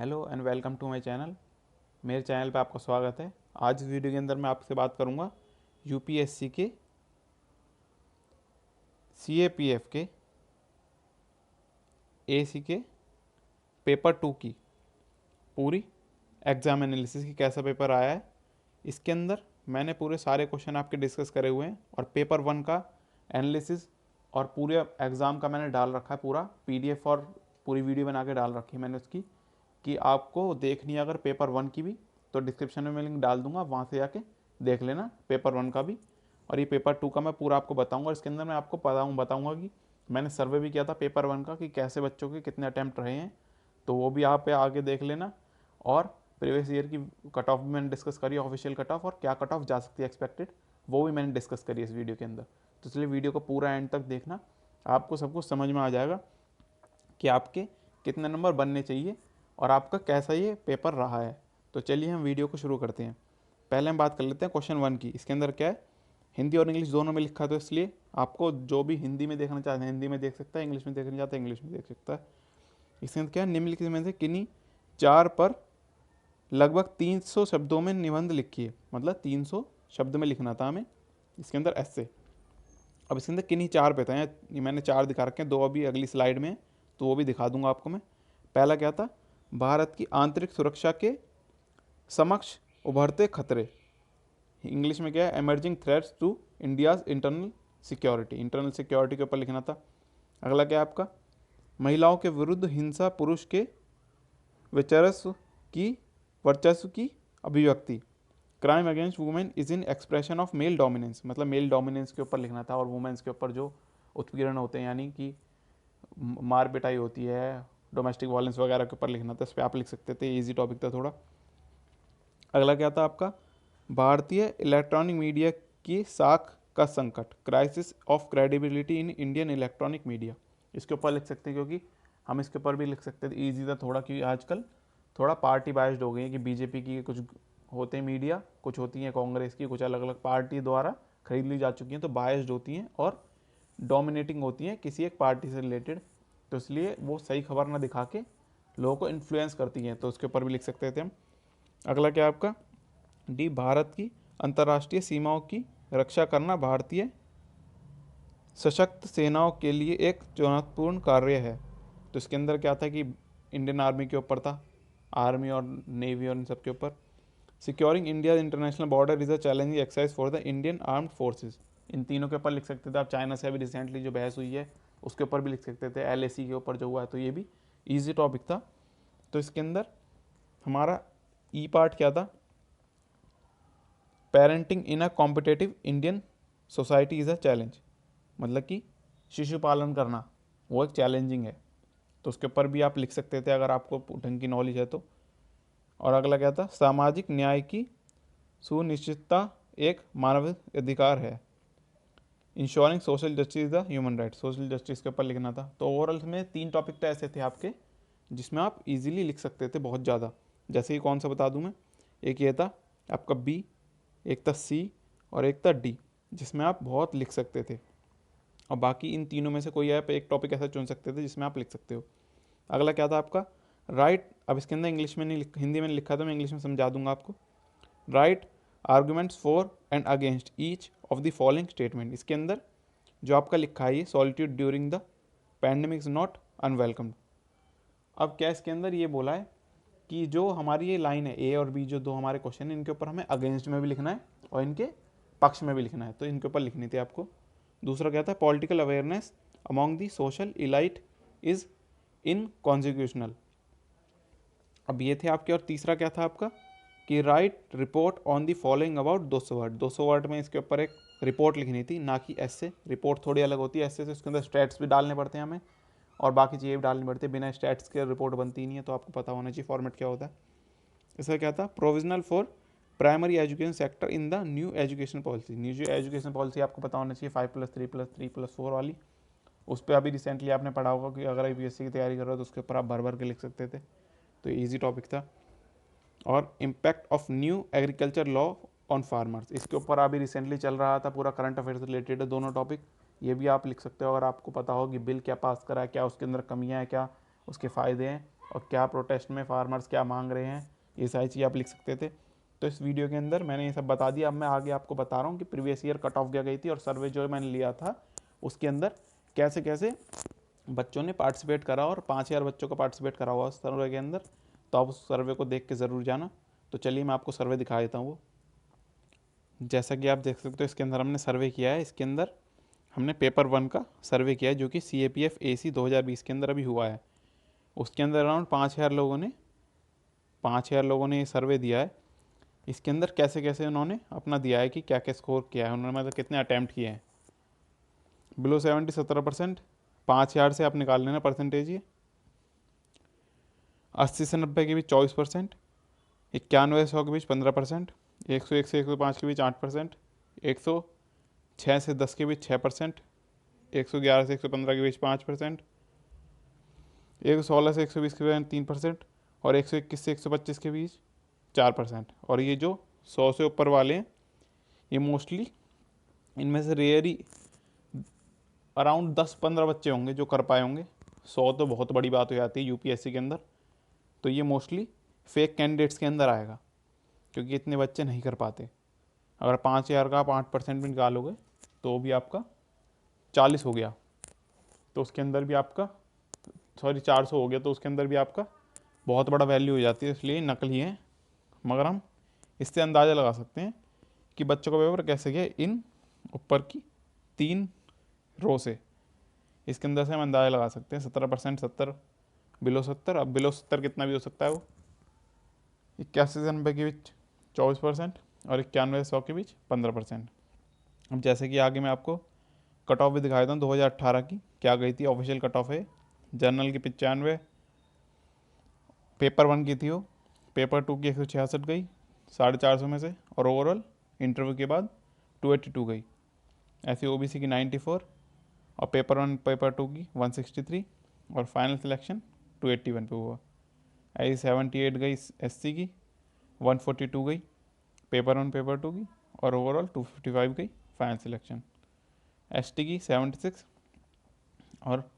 Hello and welcome to my channel. मेरे channel पे आपका स्वागत है। आज इस वीडियो के अंदर मैं आपसे बात करूंगा यूपीएससी के सीएपीएफ के एसी के पेपर 2 की पूरी एग्ज़ाम एनालिसिस की कैसा पेपर आया है। इसके अंदर मैंने पूरे सारे क्वेश्चन आपके डिस्कस करे हुए हैं और पेपर 1 का एनालिसिस और पूरे एग्ज़ाम का मैंने डाल रखा है पूरा पीडीएफ और पूरी वीडियो बना के डाल रखी है मैंने उसकी, कि आपको देखनी है अगर पेपर 1 की भी तो डिस्क्रिप्शन में मैं लिंक डाल दूंगा, वहाँ से जाके देख लेना पेपर 1 का भी। और ये पेपर 2 का मैं पूरा आपको बताऊंगा। इसके अंदर मैं आपको बताऊंगा कि मैंने सर्वे भी किया था पेपर 1 का कि कैसे बच्चों के कितने अटैम्प्ट रहे हैं, तो वो भी आप पे आगे देख लेना। और प्रीवियस ईयर की कट ऑफ भी मैंने डिस्कस करी, ऑफिशियल कट ऑफ और क्या कट ऑफ जा सकती है एक्सपेक्टेड, वो भी मैंने डिस्कस करी इस वीडियो के अंदर। तो इसलिए वीडियो को पूरा एंड तक देखना, आपको सब कुछ समझ में आ जाएगा कि आपके कितने नंबर बनने चाहिए और आपका कैसा ये पेपर रहा है। तो चलिए हम वीडियो को शुरू करते हैं। पहले हम बात कर लेते हैं क्वेश्चन 1 की। इसके अंदर क्या है, हिंदी और इंग्लिश दोनों में लिखा, तो इसलिए आपको जो भी हिंदी में देखना चाहते हैं हिंदी में देख सकता है, इंग्लिश में देखना चाहते हैं इंग्लिश में देख सकता है। इसके अंदर क्या है, निम्नलिखित में से किन्हीं चार पर लगभग 300 शब्दों में निबंध लिखिए। मतलब 300 शब्द में लिखना था हमें इसके अंदर ऐसे। अब इसके अंदर किन्हीं चार पे था, ये मैंने चार दिखा रखे हैं, दो अभी अगली स्लाइड में तो वो भी दिखा दूंगा आपको मैं। पहला क्या था, भारत की आंतरिक सुरक्षा के समक्ष उभरते खतरे। इंग्लिश में क्या है, emerging threats to India's internal security. Internal security के ऊपर लिखना था। अगला क्या है आपका, महिलाओं के विरुद्ध हिंसा पुरुष के वर्चस्व की अभिव्यक्ति। Crime against women is in expression of male dominance. मतलब मेल डोमिनेंस के ऊपर लिखना था और वुमेन्स के ऊपर जो उत्पीड़न होते हैं, यानी कि मार पिटाई होती है, डोमेस्टिक वायलेंस वगैरह के ऊपर लिखना था। इस पर आप लिख सकते थे, इजी टॉपिक था थोड़ा। अगला क्या था आपका, भारतीय इलेक्ट्रॉनिक मीडिया की साख का संकट, crisis of credibility in Indian electronic media. इसके ऊपर लिख सकते हैं, क्योंकि हम इसके ऊपर भी लिख सकते थे, ईजी था थोड़ा, क्योंकि आजकल थोड़ा पार्टी बाइज्ड हो गई है कि बीजेपी की कुछ होते हैं मीडिया, कुछ होती हैं कांग्रेस की, कुछ अलग अलग पार्टी द्वारा खरीद ली जा चुकी हैं, तो बाइज्ड होती हैं और डोमिनेटिंग होती हैं किसी एक पार्टी से रिलेटेड। तो इसलिए वो सही खबर ना दिखा के लोगों को इन्फ्लुएंस करती हैं, तो उसके ऊपर भी लिख सकते थे हम। अगला क्या आपका, डी, भारत की अंतर्राष्ट्रीय सीमाओं की रक्षा करना भारतीय सशक्त सेनाओं के लिए एक चुनौतीपूर्ण कार्य है। तो इसके अंदर क्या था कि इंडियन आर्मी के ऊपर था, आर्मी और नेवी और इन सब के ऊपर। Securing India international border is a challenging exercise for the Indian armed forces. इन तीनों के ऊपर लिख सकते थे आप। चाइना से अभी रिसेंटली जो बहस हुई है उसके ऊपर भी लिख सकते थे, एलएसी के ऊपर जो हुआ है, तो ये भी ईजी टॉपिक था। तो इसके अंदर हमारा ई पार्ट क्या था, parenting in a competitive Indian society is a challenge. मतलब कि शिशु पालन करना वो एक चैलेंजिंग है, तो उसके ऊपर भी आप लिख सकते थे अगर आपको ढंग की नॉलेज है तो। और अगला क्या था, सामाजिक न्याय की सुनिश्चितता एक मानव अधिकार है। Ensuring social justice the human right, social justice के ऊपर लिखना था। तो ओवरऑल में 3 टॉपिक तो ऐसे थे आपके जिसमें आप इजीली लिख सकते थे बहुत ज़्यादा। जैसे कि कौन सा बता दूं मैं, एक ये था आपका बी, एक था सी और एक था डी, जिसमें आप बहुत लिख सकते थे। और बाकी इन तीनों में से कोई आप एक टॉपिक ऐसा चुन सकते थे जिसमें आप लिख सकते हो। अगला क्या था आपका, राइट। अब इसके अंदर इंग्लिश में नहीं, हिंदी में लिखा था, मैं इंग्लिश में समझा दूंगा आपको। Right arguments for and against each of the following statement. इसके अंदर जो आपका लिखा है, solitude during the pandemic is not unwelcomed. अब क्या इसके अंदर ये बोला है कि जो हमारी ये लाइन है ए और बी, जो दो हमारे क्वेश्चन है, इनके ऊपर हमें अगेंस्ट में भी लिखना है और इनके पक्ष में भी लिखना है, तो इनके ऊपर लिखनी थी आपको। दूसरा क्या था, political awareness among the social elite is unconstitutional. अब ये थे आपके। और तीसरा क्या था आपका, कि right report on the following about 200 word. 200 word में इसके ऊपर एक रिपोर्ट लिखनी थी, ना कि ऐसे। रिपोर्ट थोड़ी अलग होती है ऐसे से, उसके अंदर स्टैट्स भी डालने पड़ते हैं हमें और बाकी चीज़ें भी डालनी पड़ती है। बिना स्टैट्स के रिपोर्ट बनती नहीं है, तो आपको पता होना चाहिए फॉर्मेट क्या होता है। इसका क्या था, provisional for primary education sector in the new education policy. New जो एजुकेशन पॉलिसी आपको पता होना चाहिए 5+3+3+4 वाली, उस पर अभी रिसेंटली आपने पढ़ा होगा कि अगर यूपीएससी की तैयारी कर रहे हो तो उसके ऊपर आप भर भर के लिख सकते थे, तो ईजी टॉपिक था। और impact of new agriculture law on farmers, इसके ऊपर अभी रिसेंटली चल रहा था, पूरा करंट अफेयर से रिलेटेड है दोनों टॉपिक। ये भी आप लिख सकते हो अगर आपको पता हो कि बिल क्या पास करा है, क्या उसके अंदर कमियां हैं, क्या उसके फ़ायदे हैं, और क्या प्रोटेस्ट में फार्मर्स क्या मांग रहे हैं, ये सारी चीज़ आप लिख सकते थे। तो इस वीडियो के अंदर मैंने ये सब बता दिया। अब मैं आगे आपको बता रहा हूँ कि प्रीवियस ईयर कट ऑफ क्या गई थी और सर्वे जो मैंने लिया था उसके अंदर कैसे कैसे बच्चों ने पार्टिसिपेट करा, और 5000 बच्चों का पार्टिसिपेट करा हुआ उस सर्वे के अंदर। तो आप उस सर्वे को देख के ज़रूर जाना। तो चलिए मैं आपको सर्वे दिखा देता हूँ। वो जैसा कि आप देख सकते हो इसके अंदर हमने सर्वे किया है। इसके अंदर हमने पेपर 1 का सर्वे किया है जो कि CAPF AC 2020 के अंदर अभी हुआ है। उसके अंदर अराउंड 5000 लोगों ने ये सर्वे दिया है। इसके अंदर कैसे कैसे उन्होंने अपना दिया है कि क्या क्या स्कोर किया है उन्होंने, मतलब कितने अटैम्प्ट किए हैं। बिलो 70 17%, 5000 से आप निकाल लेना परसेंटेज ये। 80 से 90 के बीच 24%, 91 100 के बीच 15%, 101 से 105 के बीच 8%, 106 से 10 के बीच 6%, 111 से 115 के बीच 5%, 116 से 120 के बीच 3%, और 121 से 125 के बीच 4%। और ये जो 100 से ऊपर वाले हैं ये मोस्टली इनमें से रेयरी अराउंड 10-15 बच्चे होंगे जो कर पाए होंगे। 100 तो बहुत बड़ी बात हो जाती है UPSC के अंदर। तो ये मोस्टली फेक कैंडिडेट्स के अंदर आएगा क्योंकि इतने बच्चे नहीं कर पाते। अगर 5000 का आप 8% भी निकालोगे तो भी आपका 40 हो गया, तो उसके अंदर भी आपका 400 हो गया, तो उसके अंदर भी आपका बहुत बड़ा वैल्यू हो जाती है। इसलिए नकली है, मगर हम इससे अंदाज़ा लगा सकते हैं कि बच्चों का पेपर कैसे गया इन ऊपर की 3 रो से। इसके अंदर से हम अंदाज़ा लगा सकते हैं 17%, 70, बिलो 70। अब बिलो 70 कितना भी हो सकता है वो 81 से 90 के बीच 24%, और 91 से 100 के बीच 15%। अब जैसे कि आगे मैं आपको कट ऑफ भी दिखा देता हूँ 2018 की क्या गई थी। ऑफिशियल कट ऑफ है जनरल की 95, पेपर 1 की थी वो, पेपर 2 की 166 गई 450 में से, और ओवरऑल इंटरव्यू के बाद 282 गई। ऐसी OBC की 94, और पेपर 1 पेपर 2 की 163, और फाइनल सिलेक्शन 281 पे हुआ। ऐसी 78 गई SC की, 142 गई पेपर 1 पेपर 2 की, और ओवरऑल 255 गई फाइनल सिलेक्शन। ST की 76, और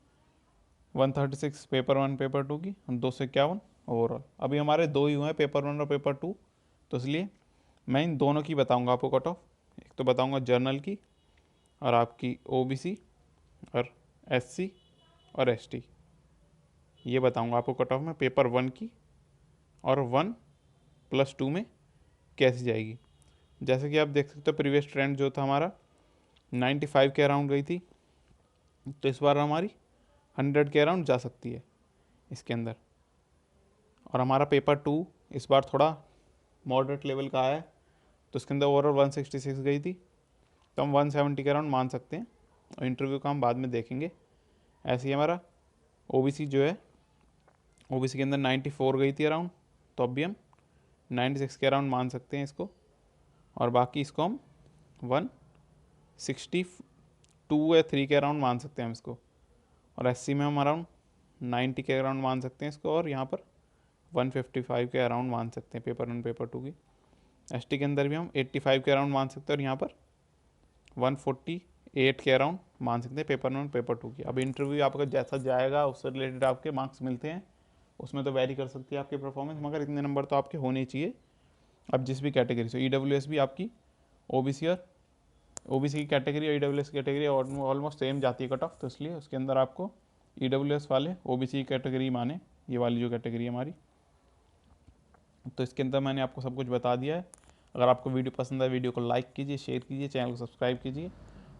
136 पेपर 1 पेपर 2 की, और 251 ओवरऑल। अभी हमारे 2 ही हुए हैं, पेपर 1 और पेपर 2, तो इसलिए मैं इन दोनों की बताऊंगा आपको कट ऑफ। एक तो बताऊंगा जर्नल की, और आपकी OBC और SC और ST, ये बताऊंगा आपको कट ऑफ में पेपर 1 की, और 1+2 में कैसी जाएगी। जैसे कि आप देख सकते हो प्रीवियस ट्रेंड जो था हमारा 95 के अराउंड गई थी, तो इस बार हमारी 100 के अराउंड जा सकती है इसके अंदर। और हमारा पेपर 2 इस बार थोड़ा मॉडरेट लेवल का आया है, तो इसके अंदर ओवरऑल 166 गई थी, तो हम 170 के अराउंड मान सकते हैं। और इंटरव्यू का हम बाद में देखेंगे। ऐसे ही हमारा OBC जो है, OBC के अंदर 94 गई थी अराउंड, तो अब भी हम 96 के अराउंड मान सकते हैं इसको। और बाकी इसको हम 162 या 3 के अराउंड मान सकते हैं हम इसको। और SC में हम अराउंड 90 के अराउंड मान सकते हैं इसको, और यहाँ पर 155 के अराउंड मान सकते हैं पेपर 1 पेपर 2 की। ST के अंदर भी हम 85 के अराउंड मान सकते हैं, और यहाँ पर 148 के अराउंड मान सकते हैं पेपर 1 पेपर 2 की। अब इंटरव्यू आपका जैसा जाएगा उससे रिलेटेड आपके मार्क्स मिलते हैं, उसमें तो वेरी कर सकती है आपकी परफॉर्मेंस, मगर इतने नंबर तो आपके होने ही चाहिए। अब जिस भी कैटेगरी से EWS भी आपकी OBC और OBC की कैटेगरी और EWS की कैटेगरी ऑलमोस्ट सेम जाती है कट ऑफ, तो इसलिए उसके अंदर आपको EWS वाले OBC की कैटेगरी माने, ये वाली जो कैटेगरी है हमारी। तो इसके अंदर मैंने आपको सब कुछ बता दिया है। अगर आपको वीडियो पसंद आए वीडियो को लाइक कीजिए, शेयर कीजिए, चैनल को सब्सक्राइब कीजिए।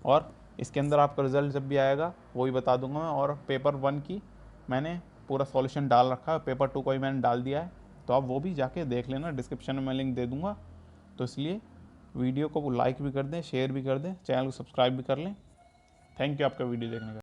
और इसके अंदर आपका रिजल्ट जब भी आएगा वो भी बता दूंगा मैं। और पेपर 1 की मैंने पूरा सॉल्यूशन डाल रखा है, पेपर 2 का भी मैंने डाल दिया है, तो आप वो भी जाके देख लेना, डिस्क्रिप्शन में मैं लिंक दे दूँगा। तो इसलिए वीडियो को लाइक भी कर दें, शेयर भी कर दें, चैनल को सब्सक्राइब भी कर लें। थैंक यू आपका वीडियो देखने का।